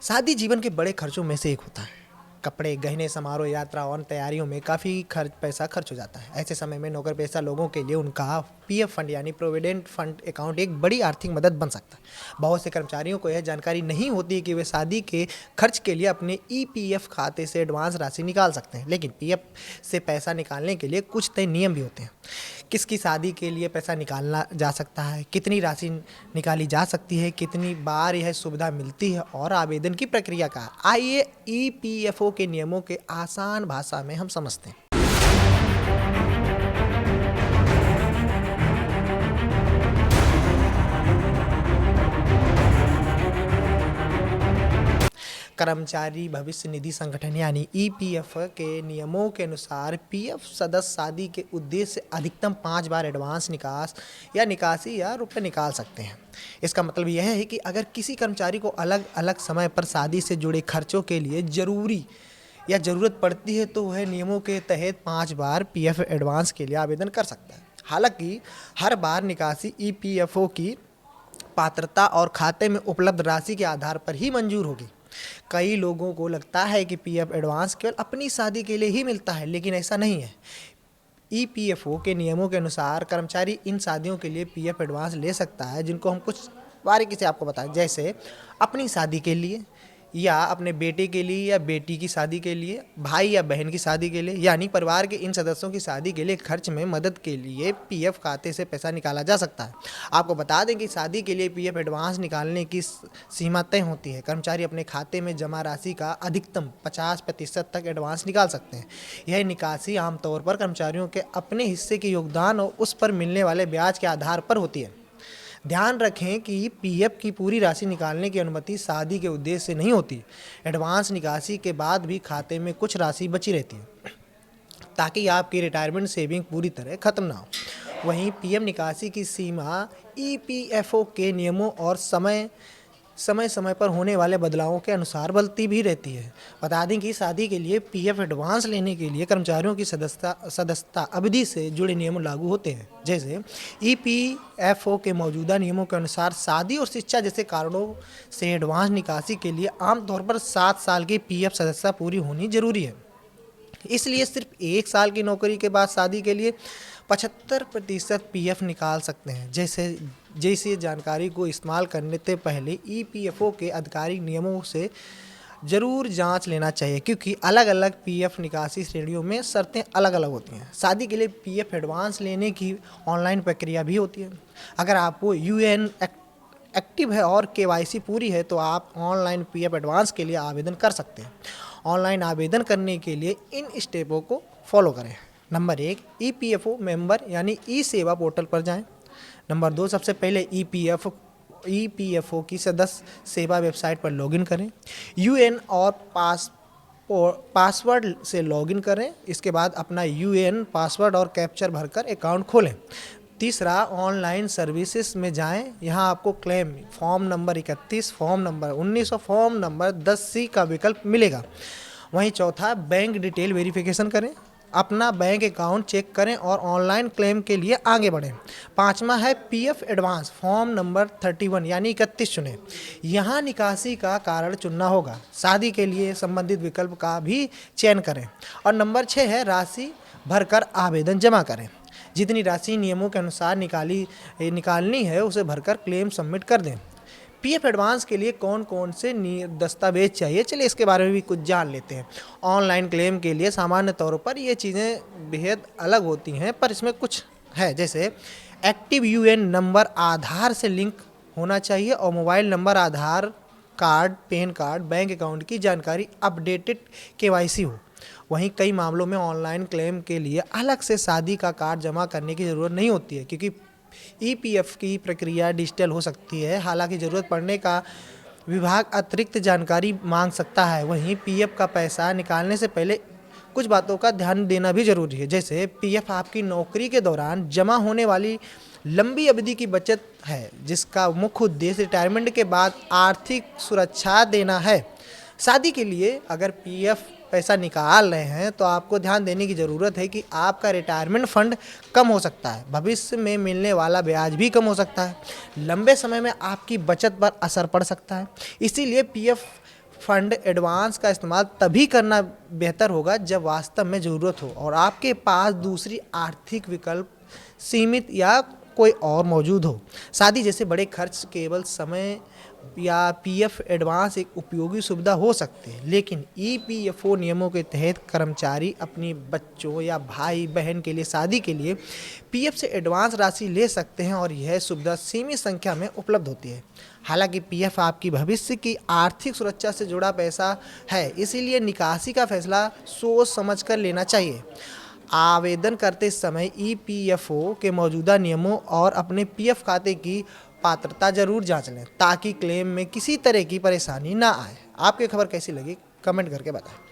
शादी जीवन के बड़े खर्चों में से एक होता है। कपड़े, गहने, समारोह, यात्रा और तैयारियों में काफ़ी पैसा खर्च हो जाता है। ऐसे समय में नौकरपेशा लोगों के लिए उनका पीएफ फंड यानी प्रोविडेंट फंड अकाउंट एक बड़ी आर्थिक मदद बन सकता है। बहुत से कर्मचारियों को यह जानकारी नहीं होती कि वे शादी के खर्च के लिए अपने ईपीएफ खाते से एडवांस राशि निकाल सकते हैं। लेकिन पीएफ से पैसा निकालने के लिए कुछ तय नियम भी होते हैं। किसकी शादी के लिए पैसा निकालना जा सकता है, कितनी राशि निकाली जा सकती है, कितनी बार यह सुविधा मिलती है और आवेदन की प्रक्रिया का आइए ईपीएफओ के नियमों के आसान भाषा में हम समझते हैं। कर्मचारी भविष्य निधि संगठन यानी ईपीएफ के नियमों के अनुसार पीएफ सदस्य शादी के उद्देश्य से अधिकतम 5 बार एडवांस निकासी या रुपए निकाल सकते हैं। इसका मतलब यह है कि अगर किसी कर्मचारी को अलग अलग समय पर शादी से जुड़े खर्चों के लिए ज़रूरत पड़ती है तो वह नियमों के तहत 5 बार पीएफ एडवांस के लिए आवेदन कर सकता है। हालांकि हर बार निकासी ईपीएफओ की पात्रता और खाते में उपलब्ध राशि के आधार पर ही मंजूर होगी। कई लोगों को लगता है कि पीएफ एडवांस केवल अपनी शादी के लिए ही मिलता है, लेकिन ऐसा नहीं है। ईपीएफओ के नियमों के अनुसार कर्मचारी इन शादियों के लिए पीएफ एडवांस ले सकता है, जिनको हम कुछ बारीकी से आपको बताएं, जैसे अपनी शादी के लिए या अपने बेटे के लिए या बेटी की शादी के लिए, भाई या बहन की शादी के लिए, यानी परिवार के इन सदस्यों की शादी के लिए खर्च में मदद के लिए पीएफ खाते से पैसा निकाला जा सकता है। आपको बता दें कि शादी के लिए पीएफ एडवांस निकालने की सीमा तय होती है। कर्मचारी अपने खाते में जमा राशि का अधिकतम 50% तक एडवांस निकाल सकते हैं। यह निकासी आमतौर पर कर्मचारियों के अपने हिस्से के योगदान और उस पर मिलने वाले ब्याज के आधार पर होती है। ध्यान रखें कि पीएफ की पूरी राशि निकालने की अनुमति शादी के उद्देश्य से नहीं होती। एडवांस निकासी के बाद भी खाते में कुछ राशि बची रहती है ताकि आपकी रिटायरमेंट सेविंग पूरी तरह खत्म ना हो। वहीं पीएफ निकासी की सीमा ईपीएफओ के नियमों और समय समय पर होने वाले बदलावों के अनुसार बदलती भी रहती है। बता दें कि शादी के लिए पीएफ एडवांस लेने के लिए कर्मचारियों की सदस्यता अवधि से जुड़े नियम लागू होते हैं। जैसे ईपीएफओ के मौजूदा नियमों के अनुसार शादी और शिक्षा जैसे कारणों से एडवांस निकासी के लिए आमतौर पर 7 साल की पीएफ सदस्यता पूरी होनी जरूरी है। इसलिए सिर्फ 1 साल की नौकरी के बाद शादी के लिए 75% पीएफ निकाल सकते हैं। जैसे जानकारी को इस्तेमाल करने से पहले ईपीएफओ के आधिकारिक नियमों से ज़रूर जांच लेना चाहिए, क्योंकि अलग अलग पीएफ निकासी श्रेणियों में शर्तें अलग अलग होती हैं। शादी के लिए पीएफ एडवांस लेने की ऑनलाइन प्रक्रिया भी होती है। अगर आपको यूएएन एक्टिव है और केवाईसी पूरी है तो आप ऑनलाइन पीएफ एडवांस के लिए आवेदन कर सकते हैं। ऑनलाइन आवेदन करने के लिए इन स्टेपों को फॉलो करें। नंबर 1, ईपीएफओ मेंबर यानी ई सेवा पोर्टल पर जाएं। नंबर 2, सबसे पहले ईपीएफओ की सदस्य सेवा वेबसाइट पर लॉगिन करें। यूएएन और पासवर्ड से लॉगिन करें। इसके बाद अपना यूएएन पासवर्ड और कैप्चर भरकर अकाउंट खोलें। तीसरा, ऑनलाइन सर्विसेज में जाएं। यहां आपको claim form number 31, form number 19 और फॉर्म नंबर 10C का विकल्प मिलेगा। वहीं चौथा, बैंक डिटेल वेरिफिकेशन करें, अपना बैंक अकाउंट चेक करें और ऑनलाइन क्लेम के लिए आगे बढ़ें। पांचवा है पीएफ एडवांस, फॉर्म नंबर 31 यानी 31 चुनें। यहाँ निकासी का कारण चुनना होगा। शादी के लिए संबंधित विकल्प का भी चयन करें। और नंबर 6 है राशि भरकर आवेदन जमा करें। जितनी राशि नियमों के अनुसार निकालनी है उसे भरकर क्लेम सबमिट कर दें। पीएफ एडवांस के लिए कौन कौन से दस्तावेज चाहिए, चलिए इसके बारे में भी कुछ जान लेते हैं। ऑनलाइन क्लेम के लिए सामान्य तौर पर ये चीज़ें बेहद अलग होती हैं, पर इसमें कुछ है। जैसे एक्टिव यूएएन नंबर आधार से लिंक होना चाहिए और mobile number, Aadhaar card, PAN card, bank account की जानकारी, अपडेटेड केवाईसी हो। वहीं कई मामलों में ऑनलाइन क्लेम के लिए अलग से शादी का कार्ड जमा करने की ज़रूरत नहीं होती है, क्योंकि ईपीएफ की प्रक्रिया डिजिटल हो सकती है। हालांकि ज़रूरत पड़ने का विभाग अतिरिक्त जानकारी मांग सकता है। वहीं पीएफ का पैसा निकालने से पहले कुछ बातों का ध्यान देना भी जरूरी है। जैसे पीएफ आपकी नौकरी के दौरान जमा होने वाली लंबी अवधि की बचत है, जिसका मुख्य उद्देश्य रिटायरमेंट के बाद आर्थिक सुरक्षा देना है। शादी के लिए अगर पीएफ पैसा निकाल रहे हैं तो आपको ध्यान देने की ज़रूरत है कि आपका रिटायरमेंट फंड कम हो सकता है, भविष्य में मिलने वाला ब्याज भी कम हो सकता है, लंबे समय में आपकी बचत पर असर पड़ सकता है। इसीलिए पीएफ फंड एडवांस का इस्तेमाल तभी करना बेहतर होगा जब वास्तव में ज़रूरत हो और आपके पास दूसरी आर्थिक विकल्प सीमित या कोई और मौजूद हो। शादी जैसे बड़े खर्च केवल समय या पीएफ एडवांस एक उपयोगी सुविधा हो सकते हैं, लेकिन ईपीएफओ नियमों के तहत कर्मचारी अपनी बच्चों या भाई बहन के लिए शादी के लिए पीएफ से एडवांस राशि ले सकते हैं और यह सुविधा सीमित संख्या में उपलब्ध होती है। हालांकि पीएफ आपकी भविष्य की आर्थिक सुरक्षा से जुड़ा पैसा है, इसीलिए निकासी का फैसला सोच समझ कर लेना चाहिए। आवेदन करते समय ईपीएफओ के मौजूदा नियमों और अपने पीएफ खाते की पात्रता जरूर जांच लें ताकि क्लेम में किसी तरह की परेशानी ना आए। आपकी खबर कैसी लगी कमेंट करके बताएं।